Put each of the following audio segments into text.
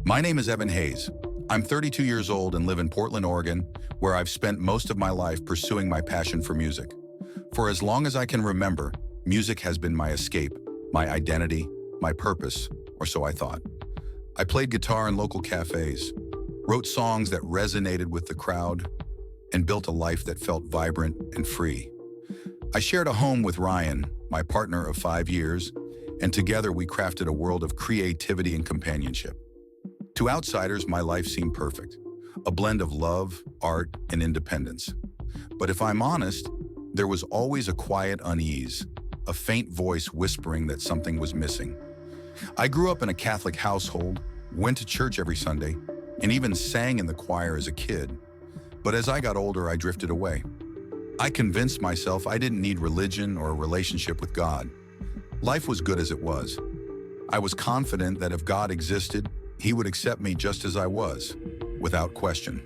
My name is Evan Hayes. I'm 32 years old and live in Portland, Oregon, where I've spent most of my life pursuing my passion for music. For as long as I can remember, music has been my escape, my identity, my purpose, or so I thought. I played guitar in local cafes, wrote songs that resonated with the crowd, and built a life that felt vibrant and free. I shared a home with Ryan, my partner of 5 years, and together we crafted a world of creativity and companionship. To outsiders, my life seemed perfect, a blend of love, art, and independence. But if I'm honest, there was always a quiet unease, a faint voice whispering that something was missing. I grew up in a Catholic household, went to church every Sunday, and even sang in the choir as a kid. But as I got older, I drifted away. I convinced myself I didn't need religion or a relationship with God. Life was good as it was. I was confident that if God existed, He would accept me just as I was, without question.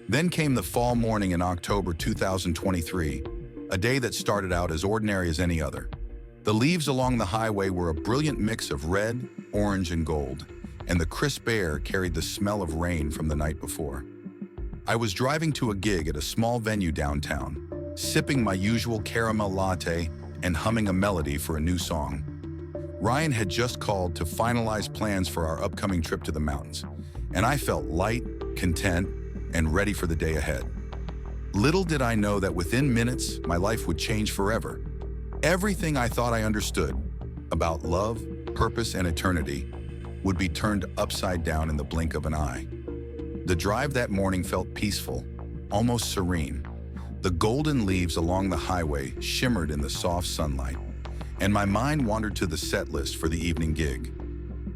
Then came the fall morning in October 2023, a day that started out as ordinary as any other. The leaves along the highway were a brilliant mix of red, orange, and gold, and the crisp air carried the smell of rain from the night before. I was driving to a gig at a small venue downtown, sipping my usual caramel latte and humming a melody for a new song. Ryan had just called to finalize plans for our upcoming trip to the mountains, and I felt light, content, and ready for the day ahead. Little did I know that within minutes, my life would change forever. Everything I thought I understood about love, purpose, and eternity would be turned upside down in the blink of an eye. The drive that morning felt peaceful, almost serene. The golden leaves along the highway shimmered in the soft sunlight, and my mind wandered to the set list for the evening gig.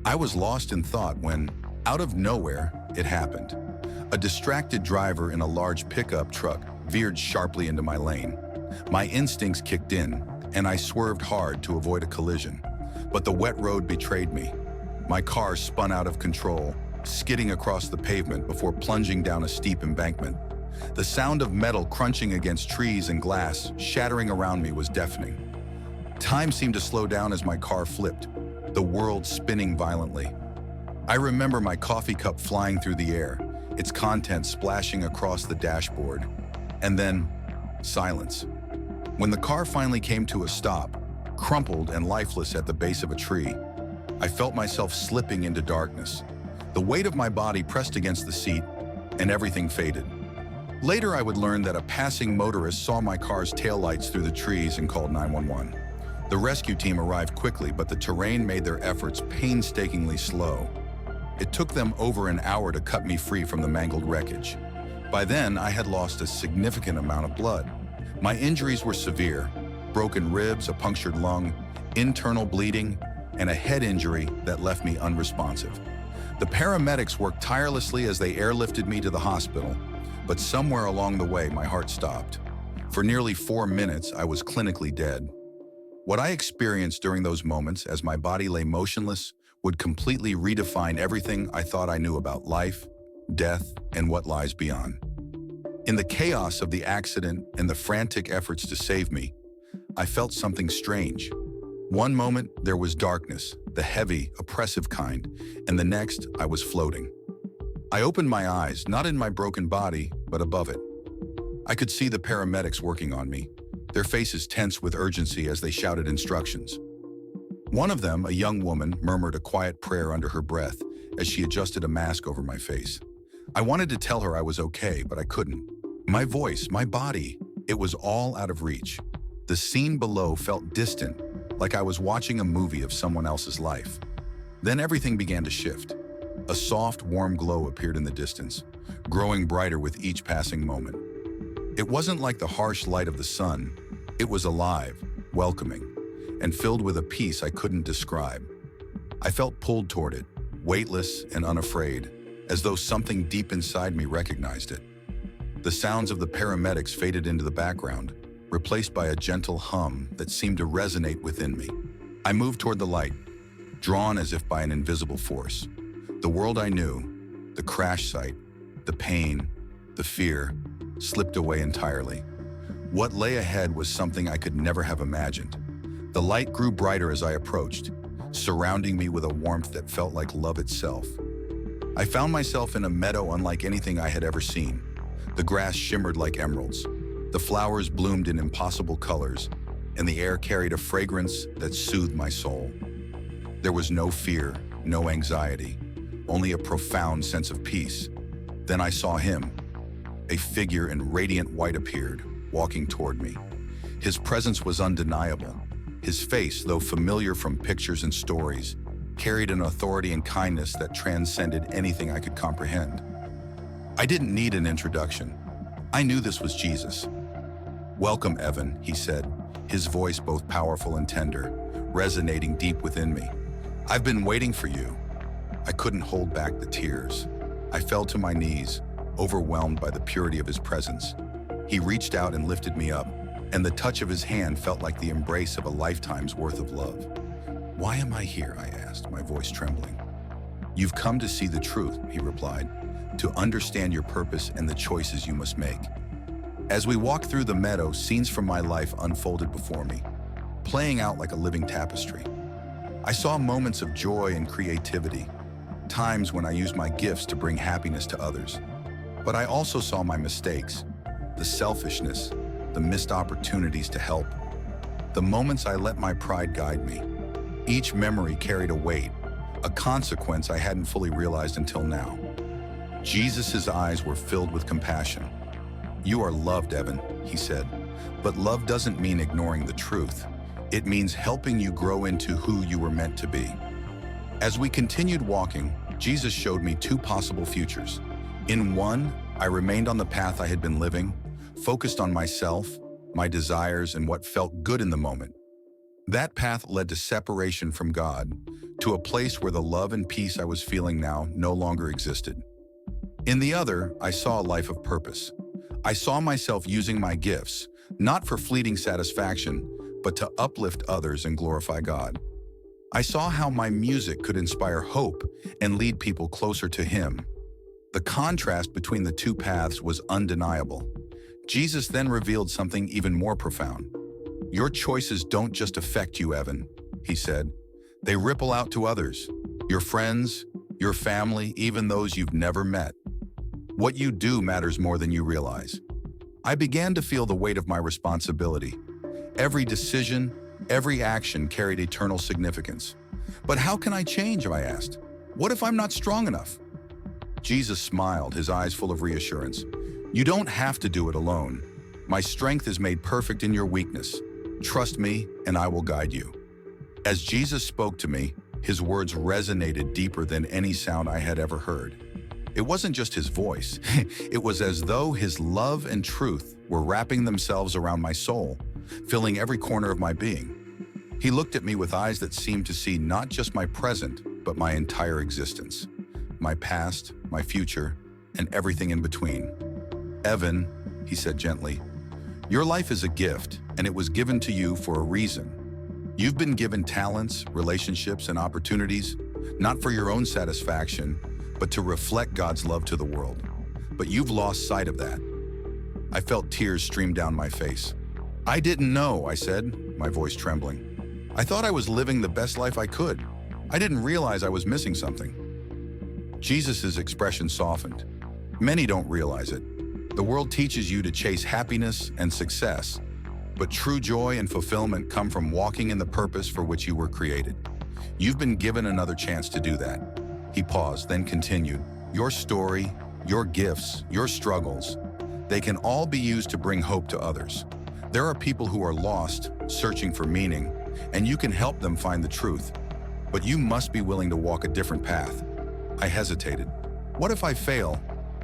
I was lost in thought when, out of nowhere, it happened. A distracted driver in a large pickup truck veered sharply into my lane. My instincts kicked in, and I swerved hard to avoid a collision. But the wet road betrayed me. My car spun out of control, skidding across the pavement before plunging down a steep embankment. The sound of metal crunching against trees and glass shattering around me was deafening. Time seemed to slow down as my car flipped, the world spinning violently. I remember my coffee cup flying through the air, its contents splashing across the dashboard. And then, silence. When the car finally came to a stop, crumpled and lifeless at the base of a tree, I felt myself slipping into darkness. The weight of my body pressed against the seat, and everything faded. Later, I would learn that a passing motorist saw my car's taillights through the trees and called 911. The rescue team arrived quickly, but the terrain made their efforts painstakingly slow. It took them over an hour to cut me free from the mangled wreckage. By then, I had lost a significant amount of blood. My injuries were severe: broken ribs, a punctured lung, internal bleeding, and a head injury that left me unresponsive. The paramedics worked tirelessly as they airlifted me to the hospital, but somewhere along the way, my heart stopped. For nearly 4 minutes, I was clinically dead. What I experienced during those moments as my body lay motionless would completely redefine everything I thought I knew about life, death, and what lies beyond. In the chaos of the accident and the frantic efforts to save me, I felt something strange. One moment, there was darkness, the heavy, oppressive kind, and the next, I was floating. I opened my eyes, not in my broken body, but above it. I could see the paramedics working on me, their faces tense with urgency as they shouted instructions. One of them, a young woman, murmured a quiet prayer under her breath as she adjusted a mask over my face. I wanted to tell her I was okay, but I couldn't. My voice, my body, it was all out of reach. The scene below felt distant, like I was watching a movie of someone else's life. Then everything began to shift. A soft, warm glow appeared in the distance, growing brighter with each passing moment. It wasn't like the harsh light of the sun. It was alive, welcoming, and filled with a peace I couldn't describe. I felt pulled toward it, weightless and unafraid, as though something deep inside me recognized it. The sounds of the paramedics faded into the background, replaced by a gentle hum that seemed to resonate within me. I moved toward the light, drawn as if by an invisible force. The world I knew, the crash site, the pain, the fear, slipped away entirely. What lay ahead was something I could never have imagined. The light grew brighter as I approached, surrounding me with a warmth that felt like love itself. I found myself in a meadow unlike anything I had ever seen. The grass shimmered like emeralds. The flowers bloomed in impossible colors, and the air carried a fragrance that soothed my soul. There was no fear, no anxiety, only a profound sense of peace. Then I saw him. A figure in radiant white appeared, walking toward me. His presence was undeniable. His face, though familiar from pictures and stories, carried an authority and kindness that transcended anything I could comprehend. I didn't need an introduction. I knew this was Jesus. "Welcome, Evan," he said, his voice both powerful and tender, resonating deep within me. "I've been waiting for you." I couldn't hold back the tears. I fell to my knees, overwhelmed by the purity of his presence. He reached out and lifted me up, and the touch of his hand felt like the embrace of a lifetime's worth of love. "Why am I here?" I asked, my voice trembling. "You've come to see the truth," he replied, "to understand your purpose and the choices you must make." As we walked through the meadow, scenes from my life unfolded before me, playing out like a living tapestry. I saw moments of joy and creativity, times when I used my gifts to bring happiness to others. But I also saw my mistakes, the selfishness, the missed opportunities to help, the moments I let my pride guide me. Each memory carried a weight, a consequence I hadn't fully realized until now. Jesus' eyes were filled with compassion. "You are loved, Evan," he said, "but love doesn't mean ignoring the truth. It means helping you grow into who you were meant to be." As we continued walking, Jesus showed me two possible futures. In one, I remained on the path I had been living, focused on myself, my desires, and what felt good in the moment. That path led to separation from God, to a place where the love and peace I was feeling now no longer existed. In the other, I saw a life of purpose. I saw myself using my gifts, not for fleeting satisfaction, but to uplift others and glorify God. I saw how my music could inspire hope and lead people closer to Him. The contrast between the two paths was undeniable. Jesus then revealed something even more profound. "Your choices don't just affect you, Evan," he said. "They ripple out to others, your friends, your family, even those you've never met. What you do matters more than you realize." I began to feel the weight of my responsibility. Every decision, every action carried eternal significance. "But how can I change?" I asked. "What if I'm not strong enough?" Jesus smiled, his eyes full of reassurance. "You don't have to do it alone. My strength is made perfect in your weakness. Trust me, and I will guide you." As Jesus spoke to me, his words resonated deeper than any sound I had ever heard. It wasn't just his voice. It was as though his love and truth were wrapping themselves around my soul, filling every corner of my being. He looked at me with eyes that seemed to see not just my present, but my entire existence, my past, my future, and everything in between. "Evan," he said gently, "your life is a gift, and it was given to you for a reason. You've been given talents, relationships, and opportunities, not for your own satisfaction, but to reflect God's love to the world. But you've lost sight of that." I felt tears stream down my face. "I didn't know," I said, my voice trembling. "I thought I was living the best life I could. I didn't realize I was missing something." Jesus' expression softened. "Many don't realize it. The world teaches you to chase happiness and success, but true joy and fulfillment come from walking in the purpose for which you were created. You've been given another chance to do that." He paused, then continued, "Your story, your gifts, your struggles, they can all be used to bring hope to others. There are people who are lost, searching for meaning, and you can help them find the truth. But you must be willing to walk a different path." I hesitated. What if I fail?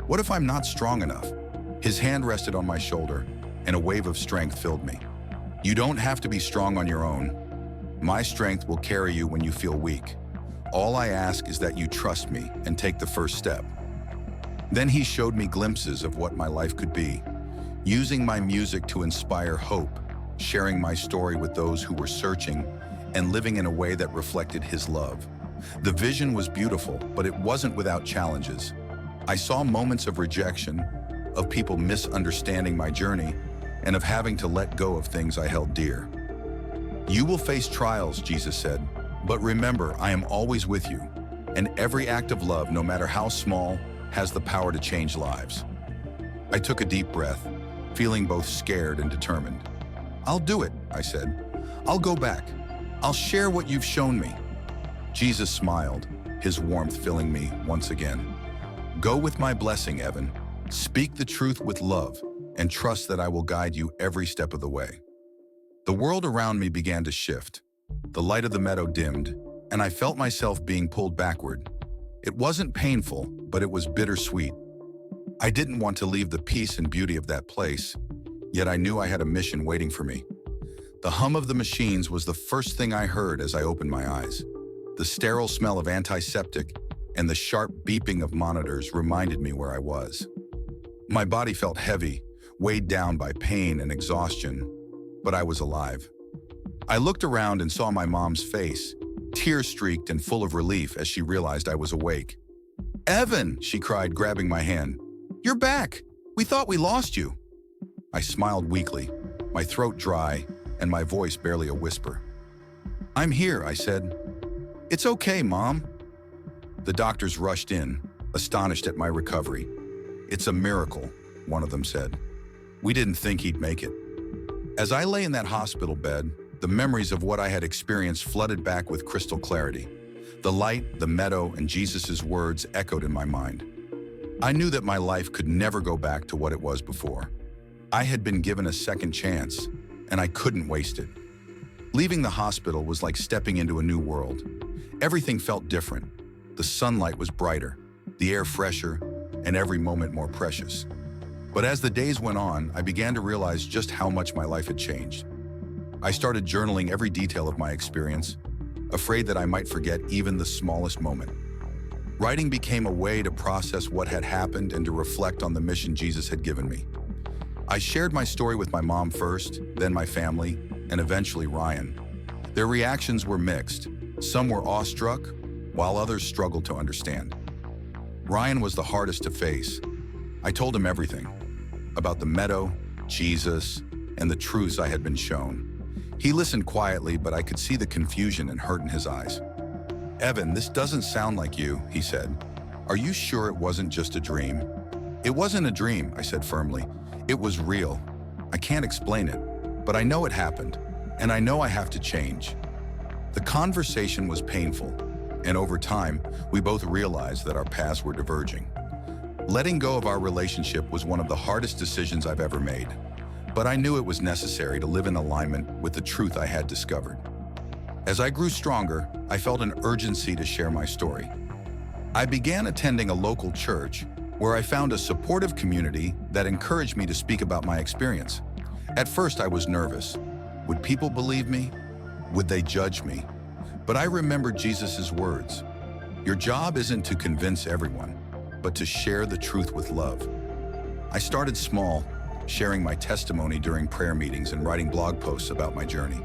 What if I'm not strong enough? His hand rested on my shoulder, and a wave of strength filled me. "You don't have to be strong on your own. My strength will carry you when you feel weak. All I ask is that you trust me and take the first step." Then he showed me glimpses of what my life could be, using my music to inspire hope, sharing my story with those who were searching, and living in a way that reflected his love. The vision was beautiful, but it wasn't without challenges. I saw moments of rejection, of people misunderstanding my journey, and of having to let go of things I held dear. "You will face trials," Jesus said, "but remember, I am always with you. and every act of love, no matter how small, has the power to change lives. I took a deep breath, feeling both scared and determined. "I'll do it," I said. "I'll go back. I'll share what you've shown me." Jesus smiled, his warmth filling me once again. "Go with my blessing, Evan. Speak the truth with love, and trust that I will guide you every step of the way." The world around me began to shift. The light of the meadow dimmed, and I felt myself being pulled backward. It wasn't painful, but it was bittersweet. I didn't want to leave the peace and beauty of that place, yet I knew I had a mission waiting for me. The hum of the machines was the first thing I heard as I opened my eyes. The sterile smell of antiseptic and the sharp beeping of monitors reminded me where I was. My body felt heavy, weighed down by pain and exhaustion, but I was alive. I looked around and saw my mom's face, tear-streaked and full of relief as she realized I was awake. "Evan," she cried, grabbing my hand. "You're back! We thought we lost you." I smiled weakly, my throat dry and my voice barely a whisper. "I'm here," I said. "It's okay, Mom." The doctors rushed in, astonished at my recovery. "It's a miracle," one of them said. "We didn't think he'd make it." As I lay in that hospital bed, the memories of what I had experienced flooded back with crystal clarity. The light, the meadow, and Jesus' words echoed in my mind. I knew that my life could never go back to what it was before. I had been given a second chance, and I couldn't waste it. Leaving the hospital was like stepping into a new world. Everything felt different. The sunlight was brighter, the air fresher, and every moment more precious. But as the days went on, I began to realize just how much my life had changed. I started journaling every detail of my experience, afraid that I might forget even the smallest moment. Writing became a way to process what had happened and to reflect on the mission Jesus had given me. I shared my story with my mom first, then my family, and eventually Ryan. Their reactions were mixed. Some were awestruck, while others struggled to understand. Ryan was the hardest to face. I told him everything about the meadow, Jesus, and the truths I had been shown. He listened quietly, but I could see the confusion and hurt in his eyes. "Evan, this doesn't sound like you," he said. "Are you sure it wasn't just a dream?" "It wasn't a dream," I said firmly. "It was real. I can't explain it, but I know it happened, and I know I have to change." The conversation was painful, and over time, we both realized that our paths were diverging. Letting go of our relationship was one of the hardest decisions I've ever made, but I knew it was necessary to live in alignment with the truth I had discovered. As I grew stronger, I felt an urgency to share my story. I began attending a local church where I found a supportive community that encouraged me to speak about my experience. At first, I was nervous. Would people believe me? Would they judge me? But I remembered Jesus' words. "Your job isn't to convince everyone, but to share the truth with love." I started small, sharing my testimony during prayer meetings and writing blog posts about my journey.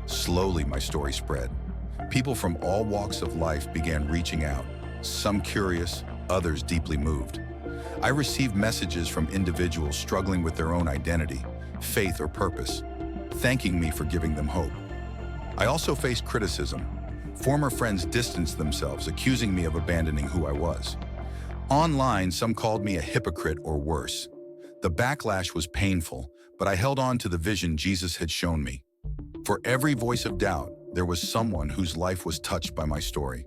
Slowly, my story spread. People from all walks of life began reaching out, some curious, others deeply moved. I received messages from individuals struggling with their own identity, faith, or purpose, thanking me for giving them hope. I also faced criticism. Former friends distanced themselves, accusing me of abandoning who I was. Online, some called me a hypocrite or worse. The backlash was painful, but I held on to the vision Jesus had shown me. For every voice of doubt, there was someone whose life was touched by my story.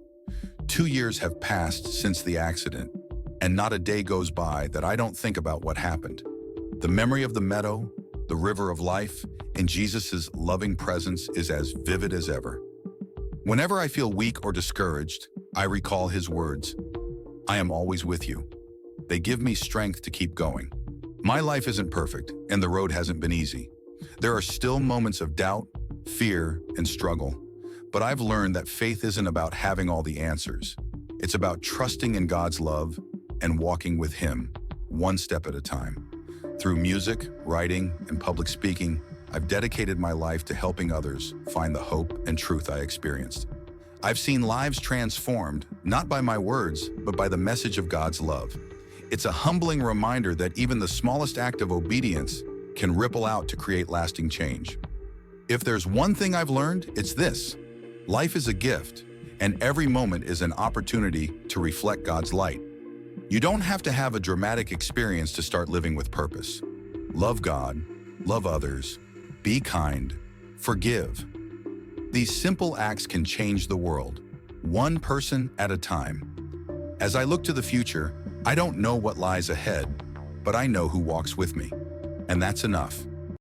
2 years have passed since the accident, and not a day goes by that I don't think about what happened. The memory of the meadow, the river of life, and Jesus' loving presence is as vivid as ever. Whenever I feel weak or discouraged, I recall his words, "I am always with you." They give me strength to keep going. My life isn't perfect, and the road hasn't been easy. There are still moments of doubt, fear, and struggle. But I've learned that faith isn't about having all the answers. It's about trusting in God's love and walking with Him, one step at a time. Through music, writing, and public speaking, I've dedicated my life to helping others find the hope and truth I experienced. I've seen lives transformed, not by my words, but by the message of God's love. It's a humbling reminder that even the smallest act of obedience can ripple out to create lasting change. If there's one thing I've learned, it's this. Life is a gift, and every moment is an opportunity to reflect God's light. You don't have to have a dramatic experience to start living with purpose. Love God, love others, be kind, forgive. These simple acts can change the world, one person at a time. As I look to the future, I don't know what lies ahead, but I know who walks with me. And that's enough.